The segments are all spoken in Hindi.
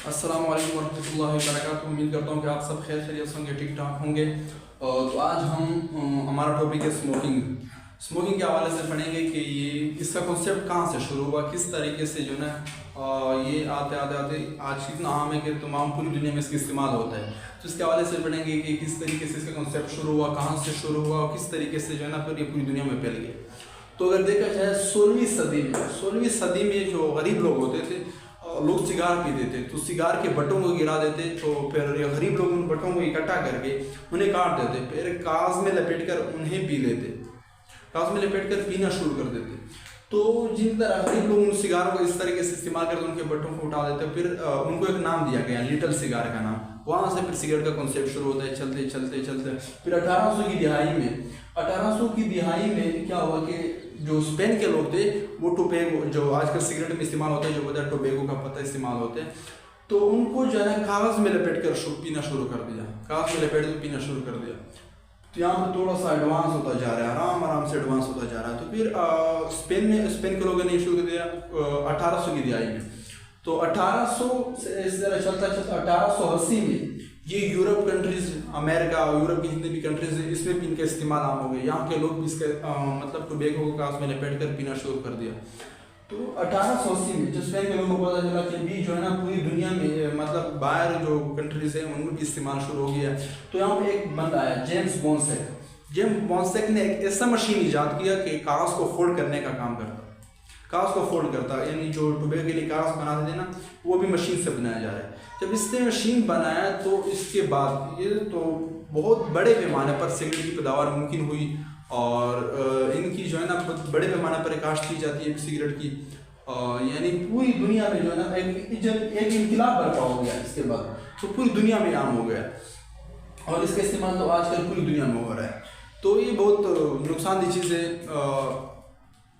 अस्सलाम वालेकुम रहमतुल्लाहि व बरकातुहू। उम्मीद करता हूँ कि आप सब खैर खैरियत से होंगे, ठीक ठाक होंगे। तो आज हम हमारा टॉपिक है स्मोकिंग के हवाले से पढ़ेंगे कि ये इसका कॉन्सेप्ट कहाँ से शुरू हुआ, किस तरीके से जो ना ये आते आते आज इतना आम है कि तमाम पूरी दुनिया में इसका इस्तेमाल होता है। तो इसके हवाले से पढ़ेंगे कि किस तरीके से इसका कॉन्सेप्ट शुरू हुआ, कहाँ से शुरू हुआ और किस तरीके से जो है ना फिर ये पूरी दुनिया में फैल गया। तो अगर देखा जाए 16वीं सदी में जो गरीब लोग होते थे, लोग सिगार पीते थे, तो सिगार के बटों को गिरा देते, तो फिर ये गरीब लोग उन बटों को इकट्ठा करके उन्हें काट देते, फिर कागज में लपेट कर उन्हें पी लेते, कागज में लपेट कर पीना शुरू कर देते। तो जिन तरह गरीब लोग उन सिगारों को इस तरीके से इस्तेमाल करते उनके बटों को उठा देते, फिर उनको एक नाम दिया गया, लिटिल सिगार का नाम। वहाँ से फिर सिगरेट का कॉन्सेप्ट शुरू होता है, चलते चलते चलते फिर 1800 की दिहाई में क्या हुआ कि जो स्पेन के लोग थे वो टोबैगो, जो आजकल सिगरेट में इस्तेमाल होता है, जो पता है टोबैगो का पत्ता इस्तेमाल होते हैं, तो उनको जो है ना कागज़ में लपेट कर पीना शुरू कर दिया, कागज़ में लपेट कर पीना शुरू कर दिया। तो यहाँ पर थोड़ा सा एडवांस होता जा रहा है, आराम से एडवांस होता जा रहा है। तो फिर स्पेन के लोगों ने शुरू कर दिया 1800 की दिहाई में। तो 1800 से इस तरह चलता 1880 में ये यूरोप कंट्रीज, अमेरिका, यूरोप की जितनी भी कंट्रीज है, इसमें भी इनका इस्तेमाल आम हो गया। यहाँ के लोग भी इसका मतलब टोबैगो को कागज में लपेट कर पीना शुरू कर दिया। तो 1880 में जो स्पेन के लोगों को पता चला कि भी जो है ना पूरी दुनिया में मतलब बाहर जो कंट्रीज है उनमें भी इस्तेमाल शुरू हो गया। तो यहाँ पे एक बंदा आया, जेम्स बॉन्सेक ने एक ऐसा मशीन ईजाद किया कि कागज को फोल्ड करने का काम करता, कागज को फोल्ड करता, यानी जो टोबैगो के लिए कागज बनाते थे ना, वो भी मशीन से बनाया जा रहा है। जब इसने मशीन बनाया तो इसके बाद ये तो बहुत बड़े पैमाने पर सिगरेट की पैदावार मुमकिन हुई और इनकी जो है ना बड़े पैमाने पर काश्त की जाती है सिगरेट की, यानी पूरी दुनिया में जो है ना एक इनकलाब बर्पा हो गया। इसके बाद तो पूरी दुनिया में आम हो गया और इसका इस्तेमाल तो आजकल पूरी दुनिया में हो रहा है। तो ये बहुत नुकसानदेह चीज़ है।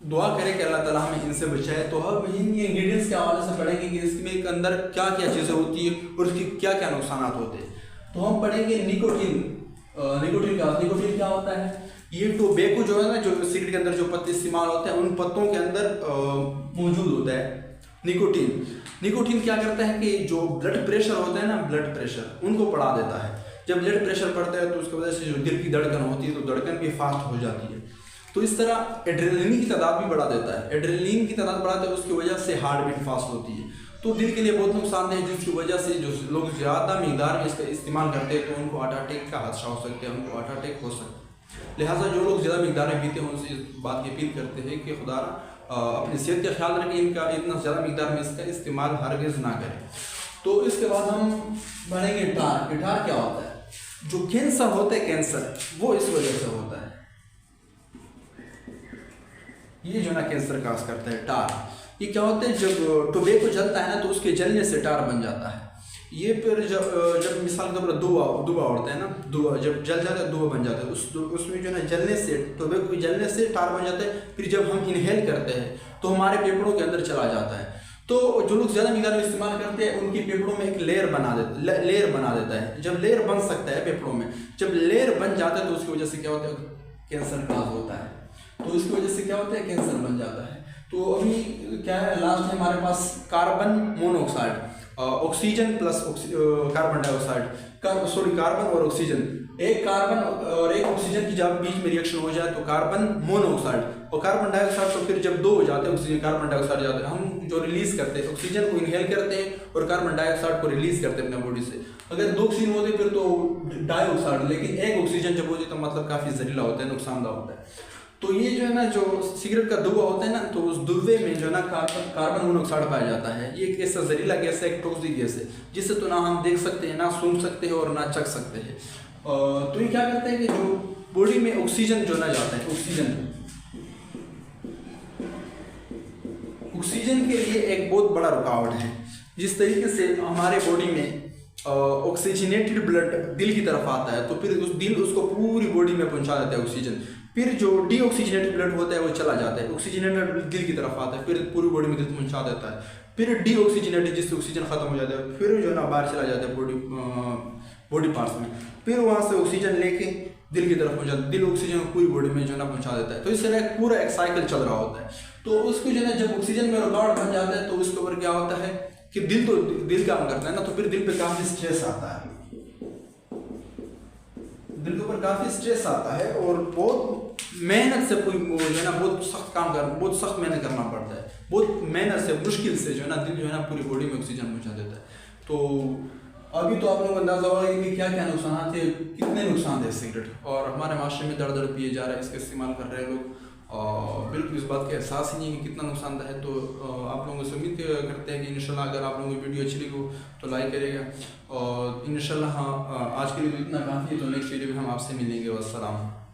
दुआ करें कि अल्लाह ताला हमें इनसे बचाए। तो हम इन इंग्रेडिएंट्स के हवाले से पढ़ेंगे कि इसमें अंदर क्या क्या चीज़ें होती है और उसके क्या क्या नुकसान होते हैं। तो हम पढ़ेंगे निकोटीन क्या होता है। ये टोबैगो जो है ना, जो सिगरेट के अंदर जो पत्ते इस्तेमाल होते हैं, उन पत्तों के अंदर मौजूद होता है निकोटीन क्या करता है कि जो ब्लड प्रेशर होता है ना, ब्लड प्रेशर उनको बढ़ा देता है। जब ब्लड प्रेशर बढ़ता है तो उसकी वजह से जो दिल की धड़कन होती है तो धड़कन भी फास्ट हो जाती है। तो इस तरह एड्रेनलिन की तादाद भी बढ़ा देता है, एड्रेनलिन की तादाद बढ़ाता है, उसकी वजह से हार्ट बीट फास्ट होती है। तो दिल के लिए बहुत नुकसानदेह है, जिसकी वजह से जो लोग ज़्यादा मिकदार में इसका इस्तेमाल करते हैं तो उनको हार्ट अटैक का हादसा हो सकता है, उनको हार्ट अटैक हो सकता है। लिहाजा जो लोग ज़्यादा मिकदार में पीते हैं उनसे इस बात की अपील करते हैं कि खुदा अपनी सेहत का ख्याल रखें, इनका इतना ज़्यादा मिकदार में इसका इस्तेमाल हरगिज़ ना करें। तो इसके बाद हम बढ़ेंगे टार क्या होता है। जो कैंसर होता है, कैंसर वो इस वजह से होता है, ये जो ना कैंसर काज करता है। टार ये क्या होता है, जब टोबैगो जलता है ना तो उसके जलने से टार बन जाता है। ये फिर जब मिसाल के तौर पर दुआ उड़ता है ना, दुआ जब जल जाता है दुआ बन जाता है, उसमें जो ना जलने से, टोबैगो के जलने से टार बन जाता है। फिर जब हम इनहेल करते हैं तो हमारे फेफड़ों के अंदर चला जाता है। तो जो लोग ज़्यादा मिकदार में इस्तेमाल करते हैं उनके फेफड़ों में एक लेयर बना देता है। जब लेयर बन सकता है फेफड़ों में, जब लेयर बन जाता है तो उसकी वजह से क्या होता है, कैंसर काज होता है। तो इसकी वजह से क्या होता है, कैंसर बन जाता है। तो अभी क्या है, लास्ट में हमारे पास carbon monoxide, oxygen plus carbon dioxide, carbon और ऑक्सीजन, एक कार्बन और एक ऑक्सीजन की जब बीच में रिएक्शन हो जाए तो कार्बन मोनोऑक्साइड, और कार्बन डाइऑक्साइड तो फिर जब दो हो जाते हैं, ऑक्सीजन कार्बन डाइऑक्साइड जाते हैं, हम जो रिलीज करते हैं ऑक्सीजन को इनहेल करते हैं और कार्बन डाइऑक्साइड को रिलीज करते हैं अपने बॉडी से। अगर दो ऑक्सीजन होते फिर तो डाइऑक्साइड, लेकिन एक ऑक्सीजन जब होती तो मतलब काफ़ी जहरीला होता है, नुकसानदायक होता है। तो ये जो है ना, जो सिगरेट का धुआं होता है ना, तो उस धुएं में जो है ना कार्बन मोनोऑक्साइड पाया जाता है। ये एक ऐसा जहरीला गैस है, एक टॉक्सिक गैस है, जिससे तो ना हम देख सकते हैं, ना सुन सकते हैं और ना चख सकते हैं। तो ये क्या करता है कि जो बॉडी में ऑक्सीजन जो ना जाता है, ऑक्सीजन के लिए एक बहुत बड़ा रुकावट है। जिस तरीके से हमारे बॉडी में ऑक्सीजनेटेड ब्लड दिल की तरफ आता है तो फिर दिल उसको पूरी बॉडी में पहुंचा देता है ऑक्सीजन। फिर जो डीऑक्सीजनेटेड ब्लड होता है वो चला जाता है, ऑक्सीजनेटेड ब्लड दिल की तरफ आता है, फिर पूरी बॉडी में दिल पहुंचा देता है। फिर डीऑक्सीजनेटेड, जिससे ऑक्सीजन खत्म हो जाता है, फिर जो है ना बाहर चला जाता है बॉडी पार्ट्स में, फिर वहाँ से ऑक्सीजन लेके दिल की तरफ पहुंचाता है, दिल ऑक्सीजन पूरी बॉडी में जो है ना पहुंचा देता है। तो इस तरह पूरा एक साइकिल चल रहा होता है। तो उसको जो है ना जब ऑक्सीजन में रुकावट बन जाता है तो उसके ऊपर क्या होता है कि दिल काम करता है ना, तो फिर दिल पे काफ़ी स्ट्रेस आता है, दिल के ऊपर काफ़ी स्ट्रेस आता है और बहुत मेहनत से कोई जो है ना बहुत सख्त मेहनत करना पड़ता है, बहुत मेहनत से मुश्किल से जो है ना दिल जो है ना पूरी बॉडी में ऑक्सीजन पहुंचा देता है। तो अभी तो आप लोगों को अंदाज़ा होगा कि क्या क्या नुकसान थे, कितने नुकसान थे सिगरेट, और हमारे माशरे में दर पिए जा रहा है, इसका इस्तेमाल कर रहे हैं लोग, और बिल्कुल इस बात का एहसास ही नहीं है कि कितना नुकसानदायक है। तो आप लोगों से उम्मीद करते हैं कि इंशाल्लाह अगर आप लोगों की वीडियो अच्छी लगी हो तो लाइक करेगा, और इंशाल्लाह हाँ आज के लिए तो इतना काफ़ी है, तो नेक्स्ट वीडियो में हम आपसे मिलेंगे। वस्सलाम।